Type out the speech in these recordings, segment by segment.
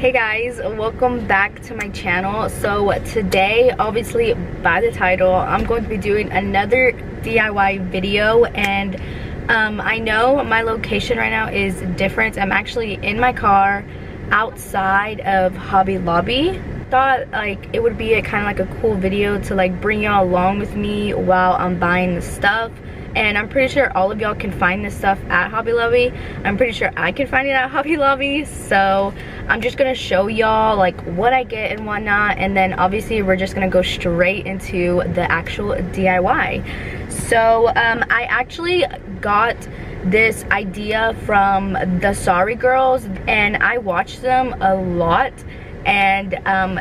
Hey guys, welcome back to my channel. So today, obviously by the title, I'm going to be doing another DIY video, and I know my location right now is different. I'm actually in my car outside of Hobby Lobby. Thought like it would be a kind of like a cool video to like bring y'all along with me while I'm buying the stuff. And I'm pretty sure all of y'all can find this stuff at Hobby Lobby. I'm pretty sure I can find it at Hobby Lobby. So I'm just gonna show y'all like what I get and whatnot, and then obviously we're just gonna go straight into the actual DIY. So I actually got this idea from the Sorry Girls, and I watch them a lot, and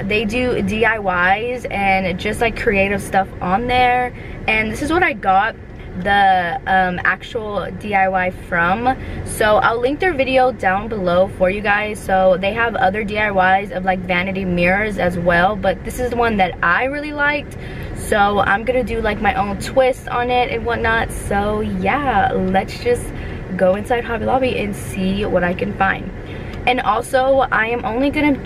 they do DIYs and just like creative stuff on there. And this is what I got the actual DIY from. So I'll link their video down below for you guys. So they have other DIYs of like vanity mirrors as well, but this is the one that I really liked, so I'm gonna do like my own twist on it and whatnot. So yeah, let's just go inside Hobby Lobby and see what I can find. And also I'm only going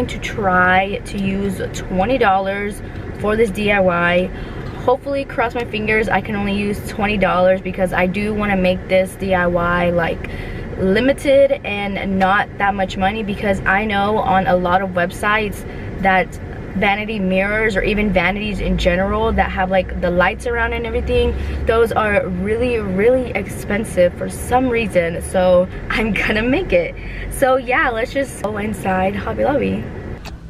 to try to use $20 for this DIY. Hopefully, cross my fingers, I can only use $20 because I do want to make this DIY like limited and not that much money, because I know on a lot of websites that vanity mirrors, or even vanities in general that have like the lights around and everything, those are really expensive for some reason. So I'm gonna make it. So yeah, let's just go inside Hobby Lobby.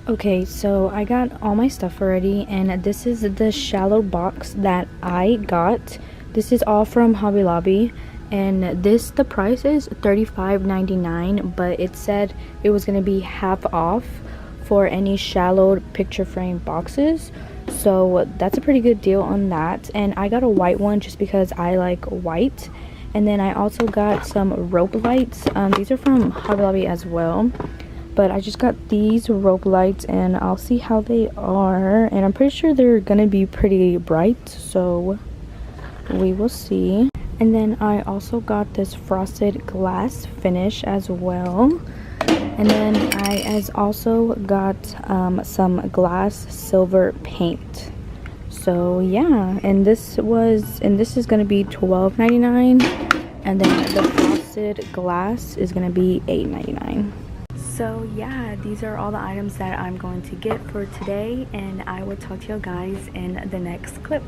Okay, so I got all my stuff already, and this is the shallow box that I got. This is all from Hobby Lobby, and the price is $35.99, but it said it was gonna be half off for any shallowed picture frame boxes, so that's a pretty good deal on that. And I got a white one just because I like white. And then I also got some rope lights. These are from Hobby Lobby as well, but I just got these rope lights and I'll see how they are, and I'm pretty sure they're gonna be pretty bright, so we will see. And then I also got this frosted glass finish as well. And then I also got some glass silver paint. So yeah, and this is gonna be $12.99, and then the frosted glass is gonna be $8.99. So yeah, these are all the items that I'm going to get for today, and I will talk to you guys in the next clip.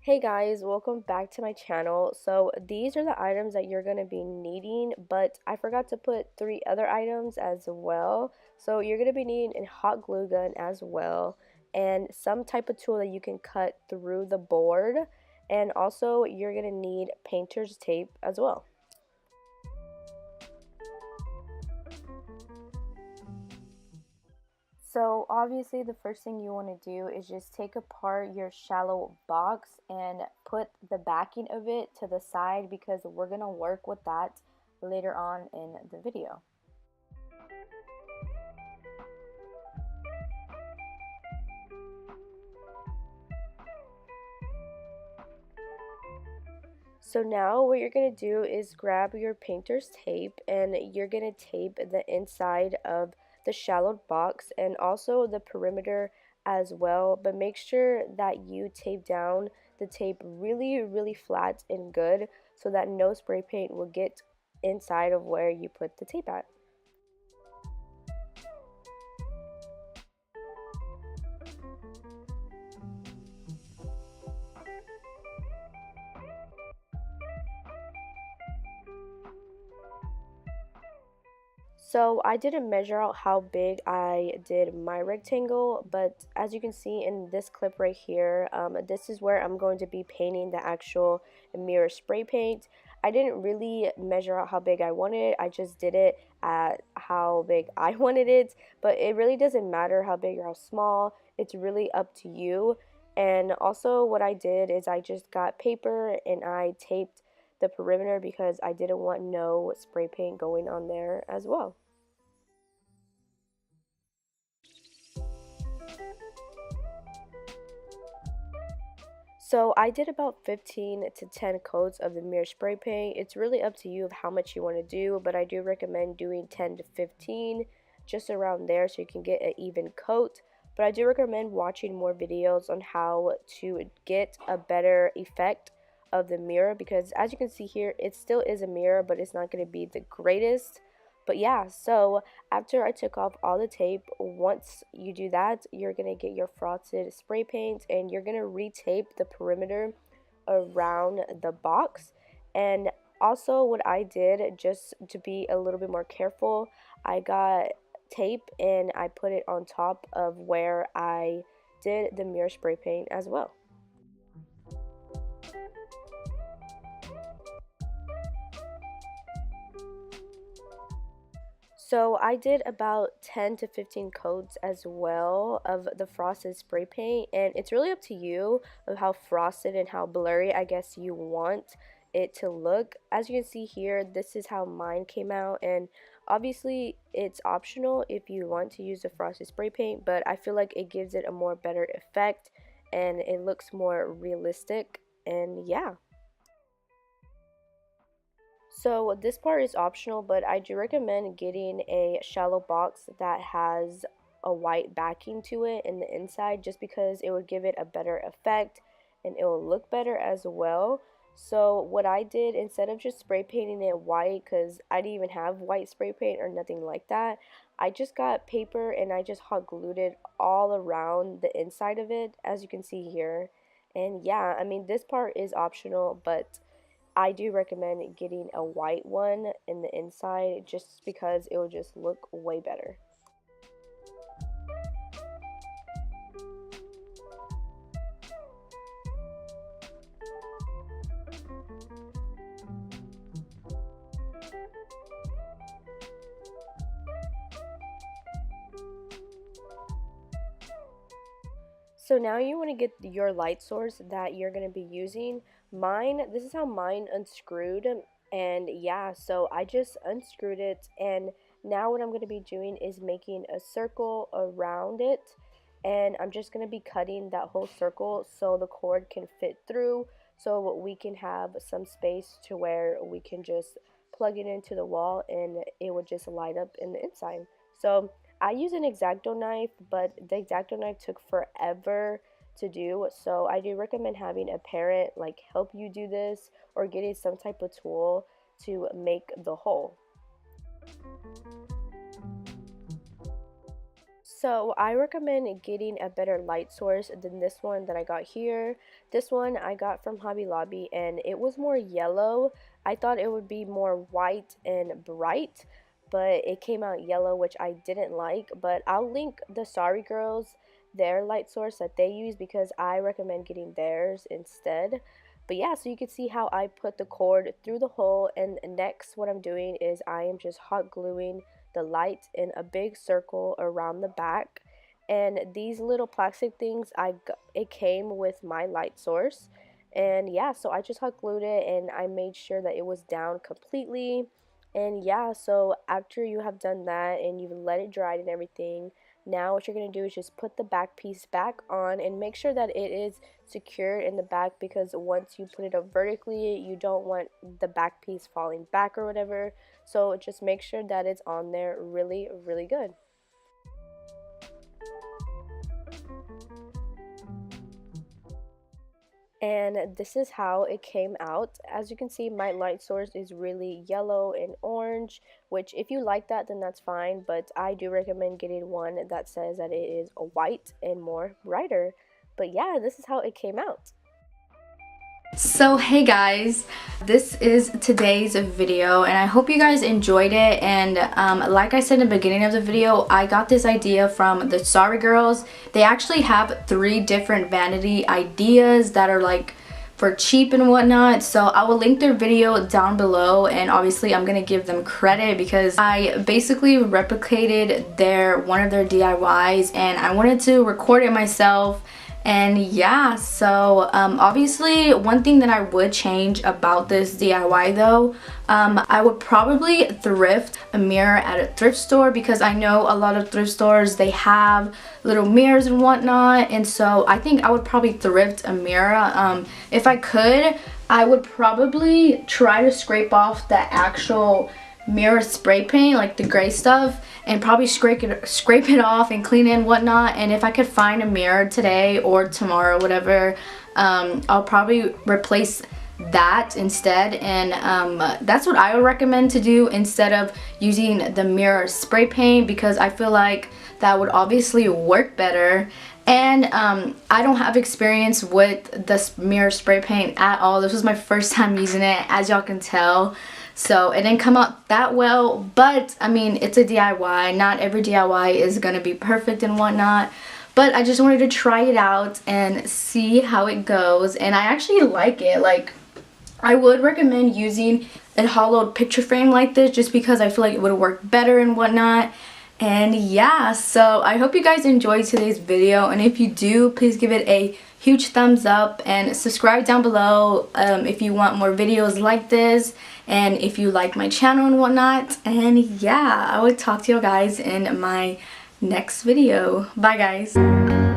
Hey guys, welcome back to my channel. So these are the items that you're going to be needing, but I forgot to put 3 other items as well. So you're going to be needing a hot glue gun as well, and some type of tool that you can cut through the board, and also you're going to need painter's tape as well. So obviously the first thing you want to do is just take apart your shallow box and put the backing of it to the side, because we're going to work with that later on in the video. So now what you're going to do is grab your painter's tape, and you're going to tape the inside of the shallowed box and also the perimeter as well, but make sure that you tape down the tape really flat and good, so that no spray paint will get inside of where you put the tape at. So I didn't measure out how big I did my rectangle, but as you can see in this clip right here, this is where I'm going to be painting the actual mirror spray paint. I didn't really measure out how big I wanted it, I just did it at how big I wanted it, but it really doesn't matter how big or how small, it's really up to you. And also what I did is I just got paper and I taped the perimeter because I didn't want no spray paint going on there as well. So I did about 15 to 10 coats of the mirror spray paint. It's really up to you of how much you want to do, but I do recommend doing 10 to 15, just around there, so you can get an even coat. But I do recommend watching more videos on how to get a better effect of the mirror, because as you can see here, it still is a mirror, but it's not going to be the greatest. But yeah, so after I took off all the tape, once you do that, you're going to get your frosted spray paint and you're going to retape the perimeter around the box. And also what I did, just to be a little bit more careful, I got tape and I put it on top of where I did the mirror spray paint as well. So I did about 10 to 15 coats as well of the frosted spray paint, and it's really up to you of how frosted and how blurry I guess you want it to look. As you can see here, this is how mine came out, and obviously it's optional if you want to use the frosted spray paint, but I feel like it gives it a more better effect and it looks more realistic. And yeah. So this part is optional, but I do recommend getting a shallow box that has a white backing to it in the inside, just because it would give it a better effect and it will look better as well. So what I did, instead of just spray painting it white, because I didn't even have white spray paint or nothing like that, I just got paper and I just hot glued it all around the inside of it, as you can see here. And yeah, I mean, this part is optional, but I do recommend getting a white one in the inside, just because it will just look way better. So now you want to get your light source that you're going to be using. This is how mine unscrewed, and yeah, so I just unscrewed it, and now what I'm going to be doing is making a circle around it, and I'm just going to be cutting that whole circle so the cord can fit through, so we can have some space to where we can just plug it into the wall and it would just light up in the inside. So I use an X-Acto knife, but the X-Acto knife took forever to do, so I do recommend having a parent like help you do this, or getting some type of tool to make the hole. So I recommend getting a better light source than this one that I got here. This one I got from Hobby Lobby and it was more yellow. I thought it would be more white and bright, but it came out yellow, which I didn't like. But I'll link the Sorry Girls, their light source that they use, because I recommend getting theirs instead. But yeah, so you can see how I put the cord through the hole, and next what I'm doing is I am just hot gluing the light in a big circle around the back. And these little plastic things, it came with my light source. And yeah, so I just hot glued it and I made sure that it was down completely. And yeah, so after you have done that and you've let it dry and everything, now what you're going to do is just put the back piece back on and make sure that it is secured in the back, because once you put it up vertically, you don't want the back piece falling back or whatever. So just make sure that it's on there really, really good. And this is how it came out. As you can see, my light source is really yellow and orange, which if you like that, then that's fine, but I do recommend getting one that says that it is white and more brighter. But yeah, this is how it came out. So hey guys, this is today's video and I hope you guys enjoyed it. And like I said in the beginning of the video, I got this idea from the Sorry Girls. They actually have 3 different vanity ideas that are like for cheap and whatnot, so I will link their video down below, and obviously I'm gonna give them credit because I basically replicated one of their DIYs and I wanted to record it myself And yeah, so obviously one thing that I would change about this DIY though, I would probably thrift a mirror at a thrift store, because I know a lot of thrift stores, they have little mirrors and whatnot, and so I think I would probably thrift a mirror. If I could, I would probably try to scrape off the actual mirror spray paint, like the gray stuff, and probably scrape it off and clean it and whatnot. And if I could find a mirror today or tomorrow, whatever, I'll probably replace that instead. And that's what I would recommend to do instead of using the mirror spray paint, because I feel like that would obviously work better. And I don't have experience with this mirror spray paint at all. This was my first time using it, as y'all can tell. So it didn't come out that well, but I mean, it's a DIY. Not every DIY is gonna be perfect and whatnot, but I just wanted to try it out and see how it goes. And I actually like it. Like, I would recommend using a hollowed picture frame like this, just because I feel like it would work better and whatnot. And yeah, so I hope you guys enjoyed today's video, and if you do, please give it a huge thumbs up and subscribe down below if you want more videos like this, and if you like my channel and whatnot. And yeah, I will talk to you guys in my next video. Bye guys.